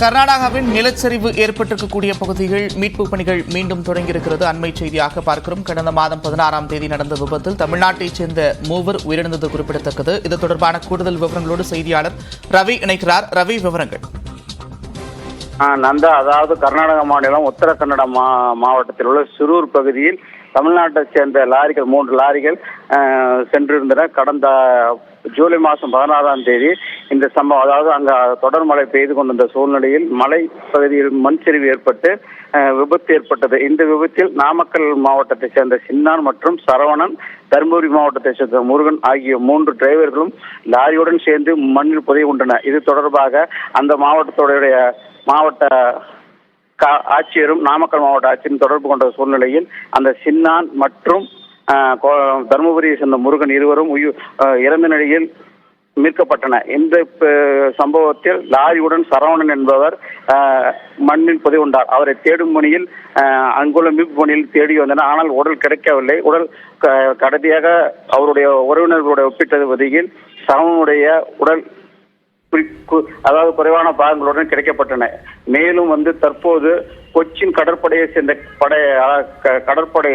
கர்நாடகாவின் நிலச்சரிவு ஏற்பட்டிருக்கக்கூடிய பகுதிகள் மீட்புப் பணிகள் மீண்டும் தொடங்கியிருக்கிறது. அண்மை செய்தியாக பார்க்கிறோம். கடந்த மாதம் 16ஆம் தேதி நடந்த விபத்தில் தமிழ்நாட்டைச் சேர்ந்த 3 உயிரிழந்தது குறிப்பிடத்தக்கது. இது தொடர்பான கூடுதல் விவரங்களோடு செய்தியாளர் ரவி இணைக்கிறார். ரவி, விவரங்கள். நந்தா, அதாவது கர்நாடக மாநிலம் உத்தர கன்னட மாவட்டத்தில் உள்ள சிரூர் பகுதியில் தமிழ்நாட்டைச் சேர்ந்த லாரிகள் 3 லாரிகள் சென்றிருந்தன. கடந்த ஜூலை மாதம் 16ஆம் தேதி இந்த சம்பவம், அதாவது அங்கு தொடர் மழை பெய்து கொண்டிருந்த சூழ்நிலையில் மலை பகுதியில் மண் சரிவு ஏற்பட்டு விபத்து ஏற்பட்டது. இந்த விபத்தில் நாமக்கல் மாவட்டத்தைச் சேர்ந்த சின்னான் மற்றும் சரவணன், தருமபுரி மாவட்டத்தைச் சேர்ந்த முருகன் ஆகிய 3 டிரைவர்களும் லாரியுடன் சேர்ந்து மண்ணில் புதை கொண்டனர். இது தொடர்பாக அந்த மாவட்ட ஆட்சியரும் நாமக்கல் மாவட்ட ஆட்சியரும் தொடர்பு கொண்ட சூழ்நிலையில் அந்த சின்னான் மற்றும் தருமபுரியை சேர்ந்த முருகன் இருவரும் இறந்த நிலையில் மீட்கப்பட்டனர். இந்த சம்பவத்தில் லாரியுடன் சரவணன் என்பவர் மண்ணில் புதை கொண்டார். அவரை தேடும் பணியில் அங்குள்ள மீட்பு பணியில் தேடி வந்தனர். ஆனால் உடல் கிடைக்கவில்லை. உடல் கடைசியாக அவருடைய உறவினர்களுடைய ஒப்பிட்டது வகையில் சரவணனுடைய உடல் அதாவது குறைவான பாகங்களுடன் கிடைக்கப்பட்டன. மேலும் தற்போது கொச்சின் கடற்படையை சேர்ந்த கடற்படை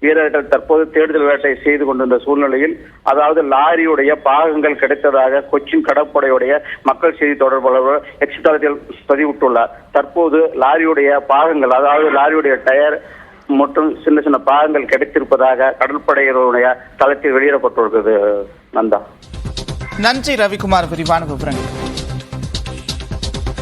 வீரர்கள் தற்போது தேடுதல் வேட்டை செய்து கொண்டிருந்த சூழ்நிலையில், அதாவது லாரியுடைய பாகங்கள் கிடைத்ததாக கொச்சின் கடற்படையுடைய மக்கள் செய்தி தொடர்பாளர் எக்ஸ் தளத்தில் பதிவிட்டுள்ளார். தற்போது லாரியுடைய பாகங்கள், அதாவது லாரியுடைய டயர் மற்றும் சின்ன சின்ன பாகங்கள் கிடைத்திருப்பதாக கடற்படையினுடைய தளத்தில் வெளியிடப்பட்டுள்ளது. நந்தா, நன்றி ரவிக்குமார், விரிவான விவரங்கள்.